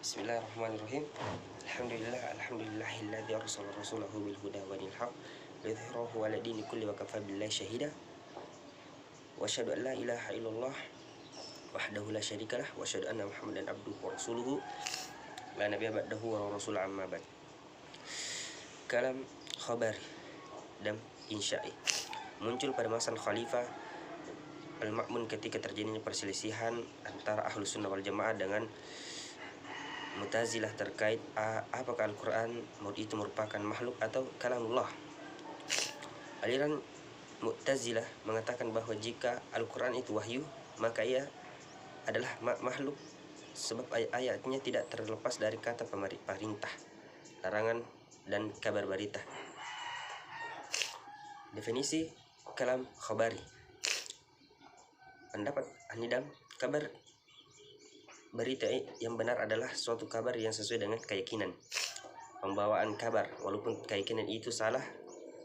Bismillahirrahmanirrahim. Alhamdulillahilladzi arsala rasulahu bil huda wa dinil haq liyudhhirahu 'ala dini kulli wa kafa billahi shahida. Wa asyhadu an la ilaha illallah wahdahu la syarikalah wa asyhadu anna Muhammadan abduhu wa rasuluhu la nabiyya ba'dahu wa rasul amma ba'd. Kalam khabari dan insya'i muncul pada masa Khalifah Al-Ma'mun ketika terjadinya perselisihan antara Ahlus Sunnah wal Jamaah dengan Mu'tazilah terkait apakah Al-Quran itu merupakan makhluk atau kalamullah. Aliran Mu'tazilah mengatakan bahwa jika Al-Quran itu wahyu, maka ia adalah makhluk, sebab ayat-ayatnya tidak terlepas dari kata perintah, larangan, dan kabar berita. Definisi kalam khabari. Pendapat An-Nidam, kabar berita yang benar adalah suatu kabar yang sesuai dengan keyakinan pembawaan kabar, walaupun keyakinan itu salah,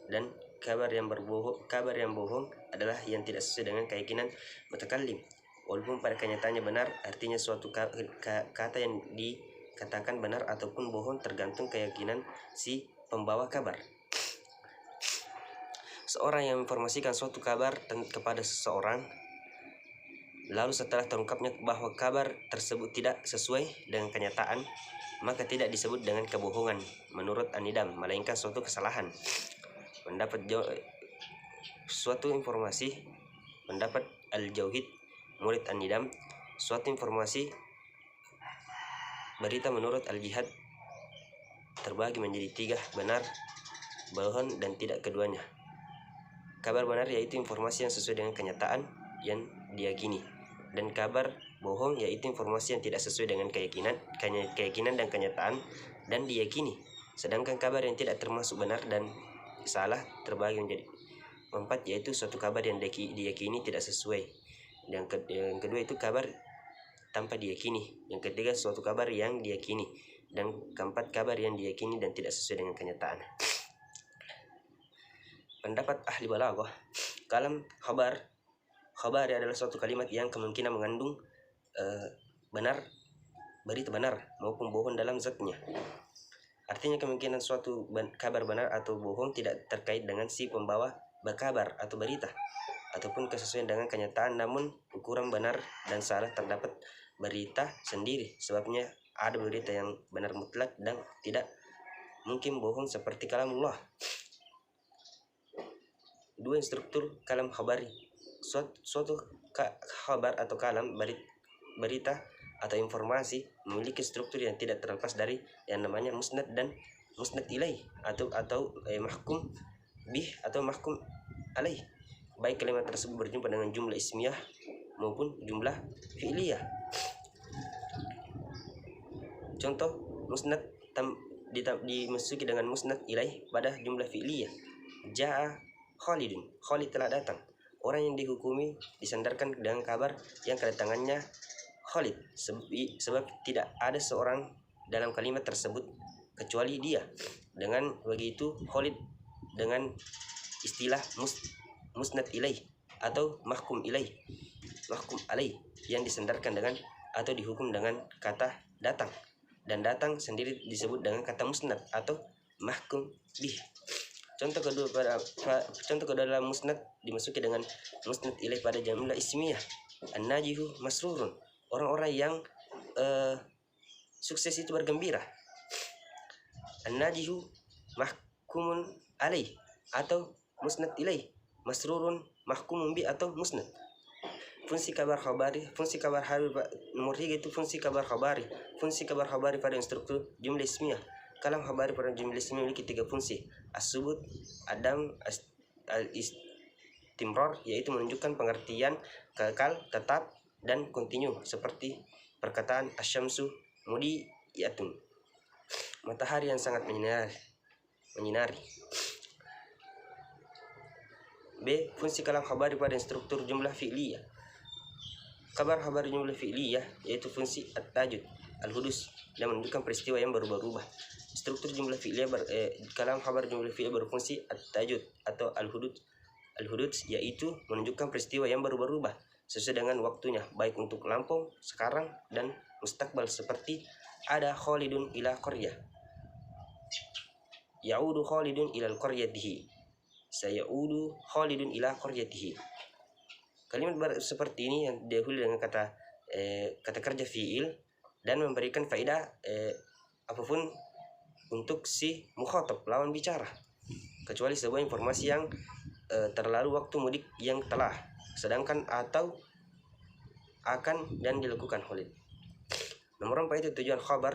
dan kabar yang bohong adalah yang tidak sesuai dengan keyakinan mutakallim, walaupun pada kenyataannya benar. Artinya suatu kata yang dikatakan benar ataupun bohong tergantung keyakinan si pembawa kabar. Seorang yang menginformasikan suatu kabar kepada seseorang, lalu setelah terungkapnya bahwa kabar tersebut tidak sesuai dengan kenyataan, maka tidak disebut dengan kebohongan menurut An-Nidam, melainkan suatu kesalahan. Pendapat suatu informasi, pendapat Al-Jauhid, murid An-Nidam, suatu informasi berita menurut Al-Jihad terbagi menjadi 3, benar, bohong, dan tidak keduanya. Kabar benar yaitu informasi yang sesuai dengan kenyataan yang diyakini, dan kabar bohong yaitu informasi yang tidak sesuai dengan keyakinan dan kenyataan dan diyakini. Sedangkan kabar yang tidak termasuk benar dan salah terbagi menjadi 4, yaitu suatu kabar yang diyakini tidak sesuai. Yang kedua itu kabar tanpa diyakini. Yang ketiga suatu kabar yang diyakini. Dan keempat kabar yang diyakini dan tidak sesuai dengan kenyataan. Pendapat ahli balaghah, kalam khabar adalah suatu kalimat yang kemungkinan mengandung benar, berita benar maupun bohong dalam zatnya. Artinya kemungkinan suatu kabar benar atau bohong tidak terkait dengan si pembawa kabar atau berita ataupun kesesuaian dengan kenyataan, namun ukuran benar dan salah terdapat berita sendiri. Sebabnya ada berita yang benar mutlak dan tidak mungkin bohong seperti kalamullah. 2. Struktur kalam khabari. Suatu kabar atau kalam berita atau informasi memiliki struktur yang tidak terlepas dari yang namanya musnad dan musnad ilaih atau mahkum bih atau mahkum alaih, baik kalimat tersebut berjumpa dengan jumlah ismiyah maupun jumlah fi'liyah. Contoh, musnad dimasuki dengan musnad ilaih pada jumlah fi'liyah. Ja'a Khalidun, Khalid telah datang. Orang yang dihukumi disandarkan dengan kabar yang kedatangannya Khalid, sebab tidak ada seorang dalam kalimat tersebut kecuali dia. Dengan begitu Khalid dengan istilah musnad ilaih atau mahkum ilaih, mahkum alaih, yang disandarkan dengan atau dihukum dengan kata datang, dan datang sendiri disebut dengan kata musnad atau mahkum bih. Contoh kedua dalam musnad dimasuki dengan musnad ilaih pada jumlah ismiyah. An-najihu masrurun, orang-orang yang sukses itu bergembira. An-najihu mahkumun alaih atau musnad ilaih, masrurun mahkumun bi atau musnad. Fungsi kabar khabari nomor 3 itu fungsi kabar khabari. Fungsi kabar khabari pada struktur jumlah ismiyah. Kalam khabari pada jumlah ismiyah memiliki 3 fungsi. As-subut, adam, al-istimrar, yaitu menunjukkan pengertian kekal, tetap, dan kontinu, seperti perkataan asyamsu mudiyatun, matahari yang sangat menyinari. B. Fungsi kalam khabari pada struktur jumlah fi'liyah. Kabar khabari jumlah fi'liyah yaitu fungsi at-tajud, al-hudus, dan menunjukkan peristiwa yang berubah-ubah. Struktur jumlah fi'liyah kalam khabar jumlah fi'liyah berfungsi at-tajud atau al-hudud, yaitu menunjukkan peristiwa yang berubah-ubah sesuai dengan waktunya, baik untuk lampau, sekarang, dan mustakbal, seperti ada Khalidun ila qaryah. Ya'udu Khalidun ila qaryatihi. Sayaudu Khalidun ila qaryatihi. Kalimat seperti ini yang didahului dengan kata kerja fiil dan memberikan faedah apapun untuk si mukhatab, lawan bicara, kecuali sebuah informasi yang terlalu waktu mudik yang telah, sedangkan atau akan dan dilakukan Khalid. Nomor 4 itu tujuan khabar.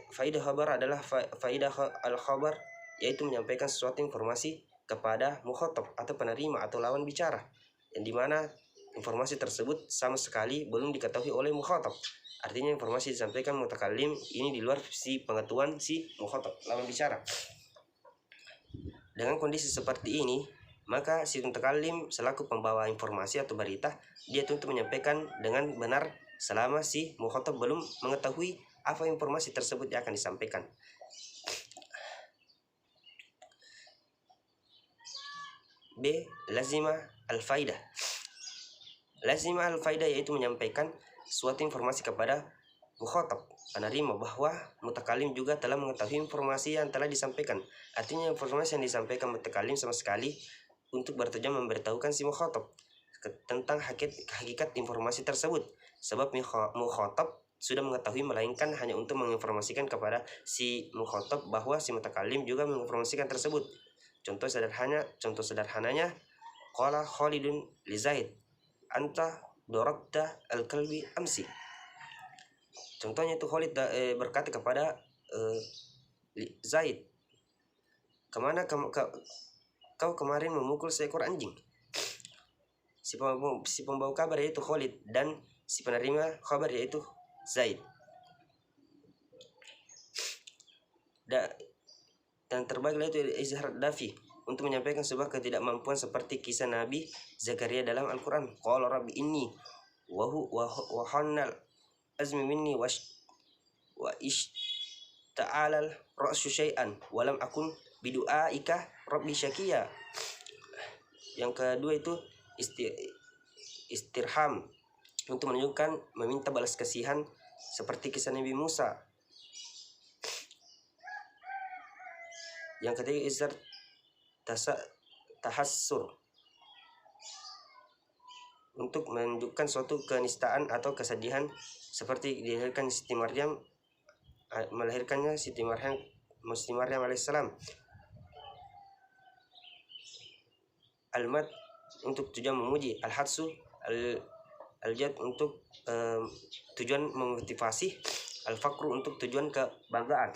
Faidah khabar adalah faidah al-khabar, yaitu menyampaikan sesuatu informasi kepada mukhatab atau penerima atau lawan bicara, yang dimana informasi tersebut sama sekali belum diketahui oleh mukhatab. Artinya informasi disampaikan mutakallim ini di luar si pengetahuan si mukhatab, lawan bicara. Dengan kondisi seperti ini, maka si mutakallim selaku pembawa informasi atau berita, dia tentu menyampaikan dengan benar selama si mukhatab belum mengetahui apa informasi tersebut yang akan disampaikan. B. Lazima al-faidah. Lazima al-faidah yaitu menyampaikan suatu informasi kepada mukhatab, penerima, bahwa mutakallim juga telah mengetahui informasi yang telah disampaikan. Artinya informasi yang disampaikan mutakallim sama sekali untuk bertujuan memberitahukan si mukhatab tentang hakikat informasi tersebut. Sebab mukhatab sudah mengetahui, melainkan hanya untuk menginformasikan kepada si mukhatab bahwa si mutakallim juga menginformasikan tersebut. Contoh sederhananya, qala Khalidun li Zaid, anta darabta al-kalbi amsi. Contohnya itu Khalid berkata kepada Zaid, kemana kau kemarin memukul seekor anjing. Si pembawa kabar yaitu Khalid dan si penerima kabar yaitu Zaid. Dan terbagi itu izhar dafi, untuk menyampaikan sebuah ketidakmampuan seperti kisah Nabi Zakaria dalam Al-Quran. Qala rabbi inni wa hannal azmi minni wa ishta'alal ra'su syai'an walam akun bidu'aika rabbi syakiya. Yang kedua itu istirham, untuk menunjukkan meminta balas kasihan seperti kisah Nabi Musa. Yang ketiga izhar tahassur, untuk menunjukkan suatu kenistaan atau kesedihan seperti melahirkannya Siti Maryam alaihissalam. Al-mad untuk tujuan memuji, al-hadsu al-jad untuk tujuan memotivasi, al-fakru untuk tujuan kebanggaan.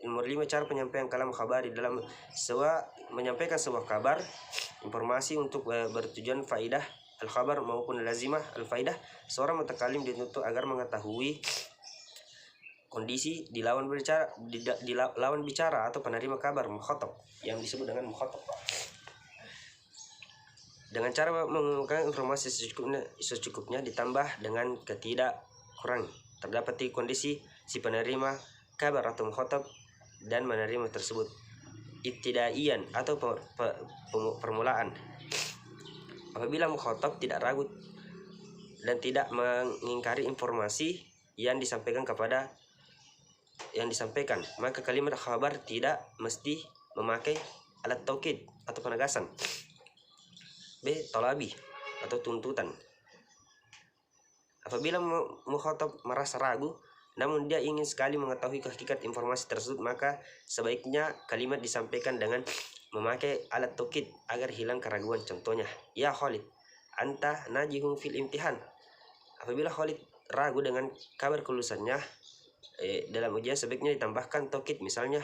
Nomor 5 cara penyampaian kalam khabari, dalam menyampaikan sebuah kabar informasi untuk bertujuan faidah al-khabar maupun lazimah al-faidah. Seorang mutakallim dituntut agar mengetahui kondisi di lawan bicara atau penerima kabar, mukhatab, yang disebut dengan mukhatab, dengan cara mengungkapkan informasi secukupnya ditambah dengan ketidakkurang terdapat di kondisi si penerima kabar atau mukhatab dan menerima tersebut. Ibtidaian atau permulaan, apabila mukhatab tidak ragu dan tidak mengingkari informasi yang disampaikan, maka kalimat khabar tidak mesti memakai alat taukid atau penegasan. B. Talabi atau tuntutan, apabila mukhatab merasa ragu namun dia ingin sekali mengetahui hakikat informasi tersebut, maka sebaiknya kalimat disampaikan dengan memakai alat taukid agar hilang keraguan. Contohnya, ya Khalid, anta najihun fil imtihan. Apabila Khalid ragu dengan kabar kelulusannya dalam ujian, sebaiknya ditambahkan taukid, misalnya,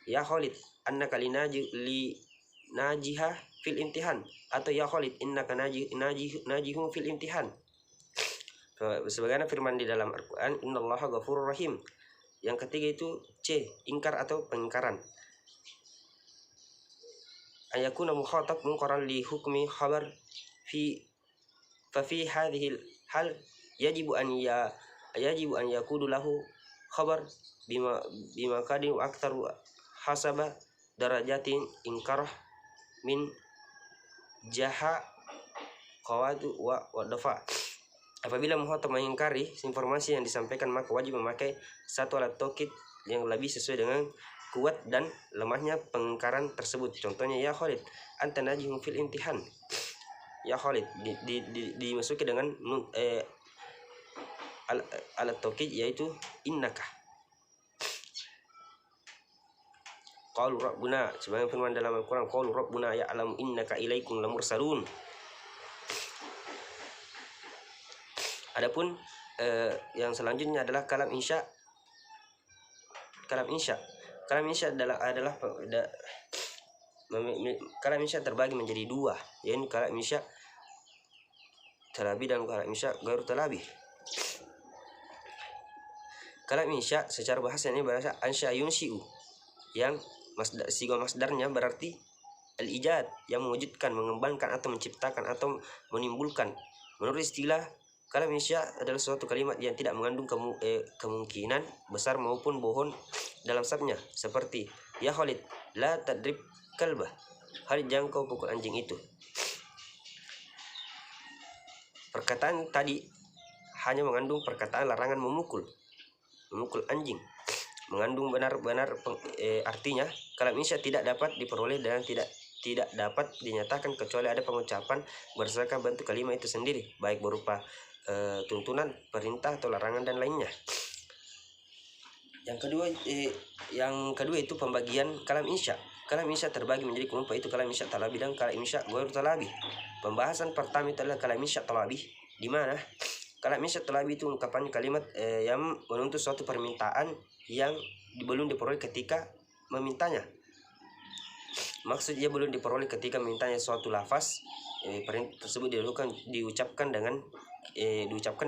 ya Khalid, annaka li najiha fil imtihan, atau ya Khalid, innaka najihun fil imtihan. Sebagaimana firman di dalam Al-Quran, innallaha ghafurur rahim. Yang ketiga itu C. Ingkar atau pengingkaran. Ayakuna mukhatab munkaran li hukmi khabar fa fi hadhihi hal yajibu an yakudu lahu khabar bima kadin wa aktsaru hasaba darajatin ingkarah min jaha qawadu wa dafa. Apabila mukhatab mengingkari informasi yang disampaikan, maka wajib memakai satu alat taukid yang lebih sesuai dengan kuat dan lemahnya pengingkaran tersebut. Contohnya, ya Khalid, anta najihun fil imtihan. Ya Khalid dimasuki dengan alat taukid yaitu innaka. Qalu rabbuna, sebagian firman dalam Al-Quran, qalu rabbuna ya'lamu innaka ilaikum lamursalun. Adapun yang selanjutnya adalah kalam insya. Kalam insya adalah kalam insya terbagi menjadi dua, yaitu kalam insya talabi dan kalam insya ghairu talabi. Kalam insya secara bahasa ini bahasa ansya yunsyi'u, yang siga masdarnya berarti al-ijad, yang mewujudkan, mengembangkan atau menciptakan atau menimbulkan. Menurut istilah, kalam insya adalah suatu kalimat yang tidak mengandung kemungkinan besar maupun bohong dalam sabnya, seperti ya Khalid la tadrib kalbah, Khalid jangan kau pukul anjing itu. Perkataan tadi hanya mengandung perkataan larangan memukul anjing. Mengandung benar-benar artinya kalam insya tidak dapat diperoleh dan tidak dapat dinyatakan kecuali ada pengucapan berdasarkan bentuk kalimat itu sendiri, baik berupa tuntunan, perintah atau larangan dan lainnya. Yang kedua itu pembagian kalam insya. Kalam insya terbagi menjadi kelompok, itu kalam insya talabi dan kalam insya ghairu talabi. Pembahasan pertama itu adalah kalam insya talabi, di mana kalam insya talabi itu ungkapan kalimat yang menuntut suatu permintaan yang belum diperoleh ketika memintanya. Maksudnya belum diperoleh ketika memintanya suatu lafaz tersebut diucapkan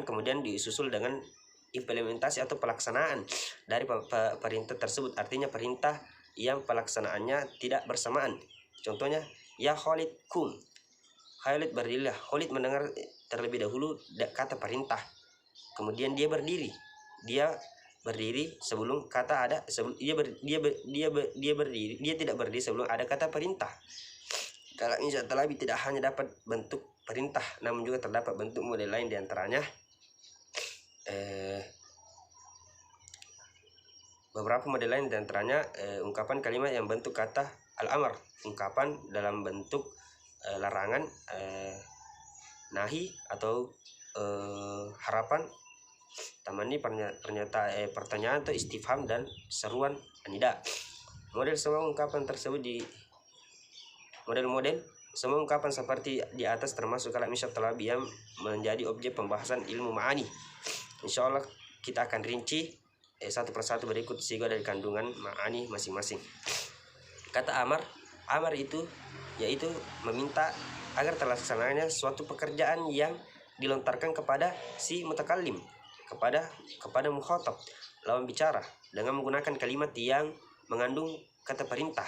kemudian disusul dengan implementasi atau pelaksanaan dari perintah tersebut. Artinya perintah yang pelaksanaannya tidak bersamaan. Contohnya, ya Khalid kum, Khalid berdirilah. Khalid mendengar terlebih dahulu kata perintah, kemudian dia berdiri. Dia berdiri sebelum kata ada, dia berdiri, dia tidak berdiri sebelum ada kata perintah. Kalam insya talabi tidak hanya dapat bentuk perintah, namun juga terdapat bentuk model lain, diantaranya beberapa model lain, diantaranya ungkapan kalimat yang bentuk kata al-amr, ungkapan dalam bentuk larangan, nahi atau harapan, tamani pertanyaan atau istifham, dan seruan anida. Model semua ungkapan seperti di atas termasuk kalam insya talabi yang menjadi objek pembahasan ilmu ma'ani. Insya Allah kita akan rinci satu persatu berikut siga dari kandungan ma'ani masing-masing. Kata amar itu yaitu meminta agar terlaksananya suatu pekerjaan yang dilontarkan kepada si mutakallim, kepada mukhatab, lawan bicara, dengan menggunakan kalimat yang mengandung kata perintah.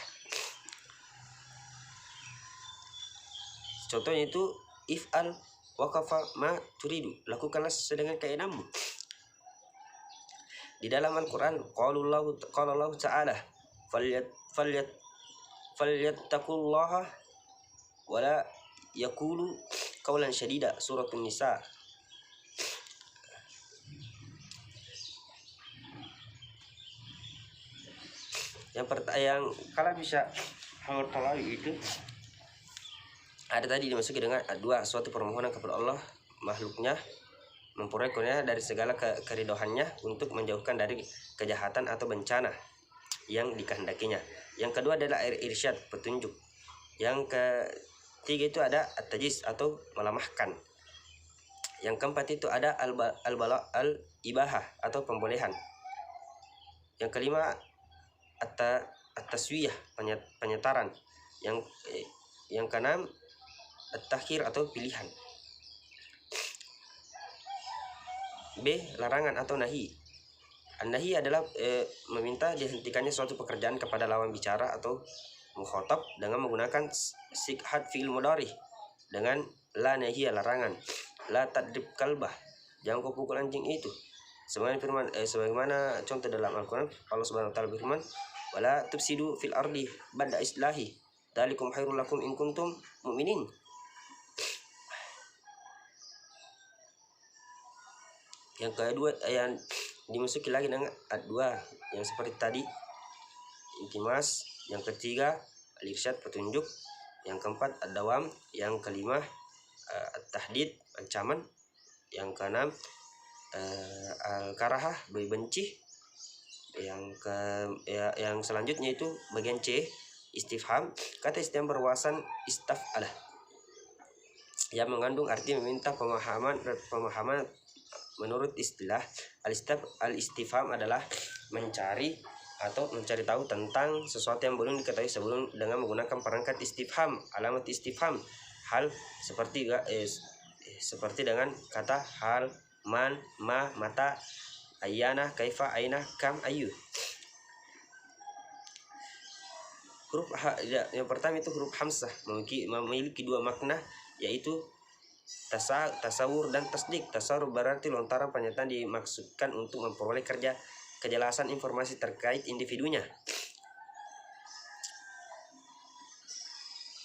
Contohnya itu if'al waqafa ma turidu, lakukanlah sesuai dengan keinginanmu. Di dalam Al-Quran, qala Allah Ta'ala, falyattaqullaha wa la yaqulu qawlan syadida, surat An-Nisa. Yang kalau bisa hal talabi itu ada tadi dimasuki dengan suatu permohonan kepada Allah, makhluknya, memperolehnya dari segala keridohannya untuk menjauhkan dari kejahatan atau bencana yang dikehendakinya. Yang kedua adalah irsyad, petunjuk. Yang ketiga itu ada at-tajis atau melemahkan. Yang keempat itu ada al-ibahah atau pembolehan. Yang kelima at-taswiyah, penyetaran. Yang keenam at-takhir atau pilihan. B. Larangan atau nahi. An-nahi adalah meminta dihentikannya suatu pekerjaan kepada lawan bicara atau mukhatab dengan menggunakan sikhat fi'il mudhari dengan la nahiya, larangan. La tadrib kalbah, jangan kau pukul anjing itu. Sebagaimana contoh dalam Al-Quran, Allah Subhanahu wa taala berfirman, wala tufsidu fil ardi ba'da islahi, dzalikum khairul lakum in kuntum mu'minin. Yang kedua yang dimasuki lagi dengan ad-dua yang seperti tadi intimas, yang ketiga al-irsyad petunjuk, yang keempat ad-dawam, yang kelima at-tahdid ancaman, yang keenam al-karahah benci, yang selanjutnya itu bagian C istifham. Kata istifham berwawasan istaf'alah yang mengandung arti meminta pemahaman menurut istilah al-istifham adalah mencari atau mencari tahu tentang sesuatu yang belum diketahui sebelum dengan menggunakan perangkat istifham, alamat istifham. Hal seperti dengan kata hal, man, ma, mata, ayana, kaifa, aina, kam, ayu. Huruf yang pertama itu huruf hamzah memiliki dua makna, yaitu tasawur dan tasdik. Tasawur berarti lontaran pernyataan dimaksudkan untuk memperoleh kejelasan informasi terkait individunya.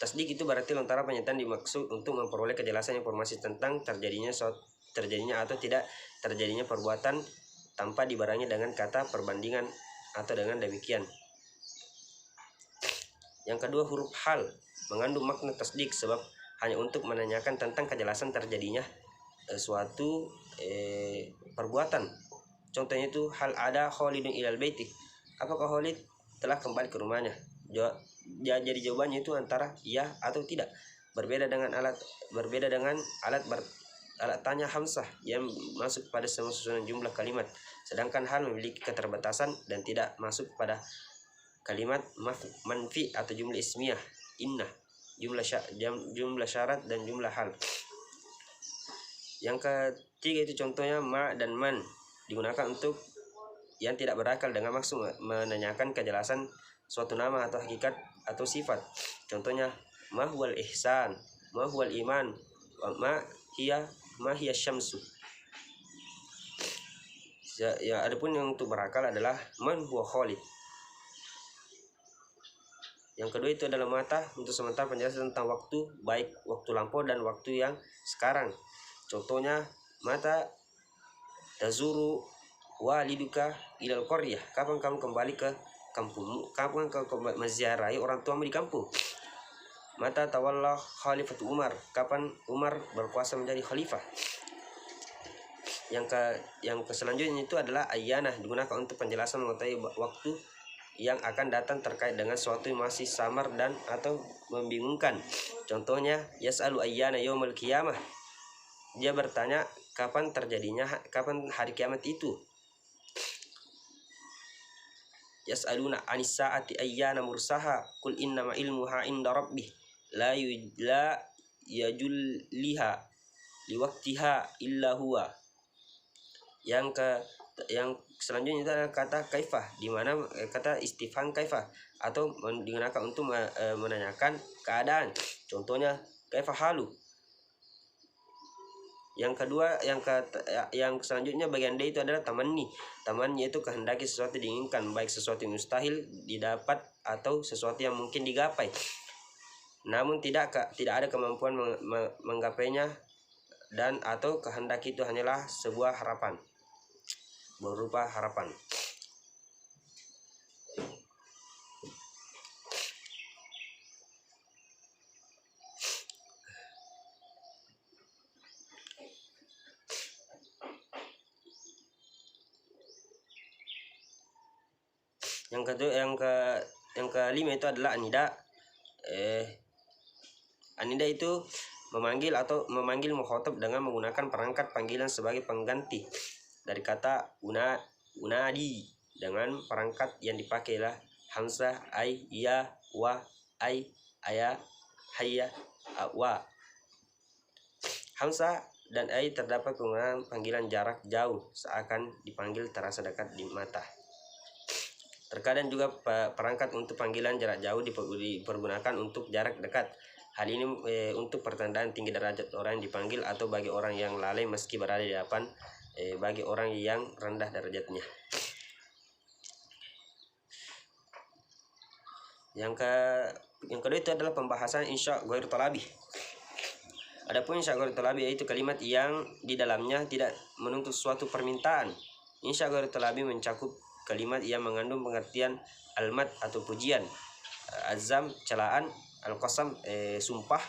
Tasdik itu berarti lontaran pernyataan dimaksud untuk memperoleh kejelasan informasi tentang terjadinya atau tidak terjadinya perbuatan tanpa dibarengi dengan kata perbandingan atau dengan demikian. Yang kedua huruf hal mengandung makna tasdik sebab hanya untuk menanyakan tentang kejelasan terjadinya suatu perbuatan. Contohnya itu hal ada Khalidun ilal baiti, apakah Khalid telah kembali ke rumahnya. Jadi jawabannya itu antara ya atau tidak. Berbeda dengan alat tanya hamzah yang masuk pada semua susunan jumlah kalimat, sedangkan hal memiliki keterbatasan dan tidak masuk pada kalimat manfi atau jumlah ismiyah, inna, jumlah syarat dan jumlah hal. Yang ketiga itu contohnya ma dan man digunakan untuk yang tidak berakal dengan maksud menanyakan kejelasan suatu nama atau hakikat atau sifat. Contohnya ma huwal ihsan, ma huwal iman, ma hiya syamsu. Ya, adapun yang untuk berakal adalah man huwa Khalid. Yang kedua itu adalah mata untuk sementara penjelasan tentang waktu, baik waktu lampau dan waktu yang sekarang. Contohnya mata tazuru waliduka ilal qaryah, kapan kamu kembali ke kampungmu, kapan kamu menziarahi orang tuamu di kampung. Mata tawalla khalifatu Umar, kapan Umar berkuasa menjadi khalifah. Yang selanjutnya itu adalah ayyana, digunakan untuk penjelasan mengetahui waktu yang akan datang terkait dengan sesuatu yang masih samar dan atau membingungkan. Contohnya yas'alu ayyana yaumul qiyamah, dia bertanya kapan hari kiamat itu. Yas'aluna anis saati ayyana mursaha qul innama ilmuha inda rabbih la yajulliha liwaqtiha illa huwa. Yang selanjutnya itu adalah kata kaifah, di mana kata istifham kaifah atau digunakan untuk menanyakan keadaan. Contohnya kaifah halu. Yang kedua, yang selanjutnya bagian D itu adalah tamanni. Tamanni itu kehendaki sesuatu diinginkan, baik sesuatu yang mustahil didapat atau sesuatu yang mungkin digapai, namun tidak ada kemampuan menggapainya, dan atau kehendak itu hanyalah sebuah harapan, berupa harapan. Yang kelima itu adalah anida. Anida itu memanggil mukhatab dengan menggunakan perangkat panggilan sebagai pengganti dari kata unadi, dengan perangkat yang dipakailah hamzah, ai, ya, wa, ai, aya, hayya, wa. Hamzah dan ai terdapat penggunaan panggilan jarak jauh, seakan dipanggil terasa dekat di mata. Terkadang juga perangkat untuk panggilan jarak jauh dipergunakan untuk jarak dekat. Hal ini untuk pertandaan tinggi derajat orang yang dipanggil atau bagi orang yang lalai meski berada di depan bagi orang yang rendah derajatnya. Yang kedua itu adalah pembahasan insya ghair talabi. Adapun insya ghairi talabi yaitu kalimat yang di dalamnya tidak menuntut suatu permintaan. Insya ghairi talabi mencakup kalimat yang mengandung pengertian almat atau pujian, azam celaan, al-qasam sumpah,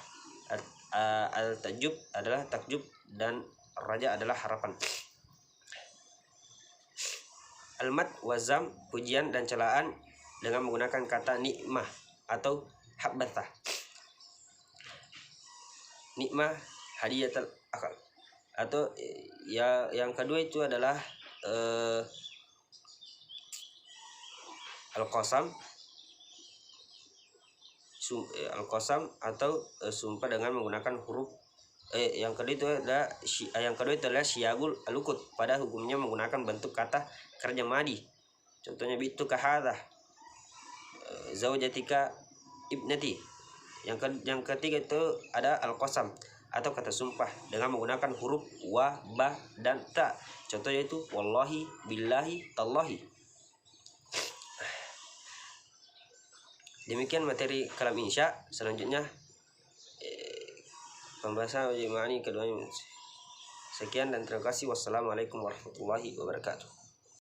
al-tajub adalah takjub, dan raja adalah harapan. Almat wazam pujian dan celaan dengan menggunakan kata nikmah atau habbathah. Nikmah hadiyatul akal, atau ya yang kedua itu adalah al-qasam, al-qasam atau sumpah dengan menggunakan huruf yang kedua itu adalah syagul alukut, pada hukumnya menggunakan bentuk kata kerja madi. Contohnya bitu kahada zaujatika ibnati. Yang ketiga itu ada al-qasam atau kata sumpah dengan menggunakan huruf wa, ba, dan ta. Contohnya itu wallahi, billahi, tallahi. Demikian materi kalam insya. Selanjutnya pembahasan ma'ani keduanya. Sekian dan terima kasih. Wassalamualaikum warahmatullahi wabarakatuh.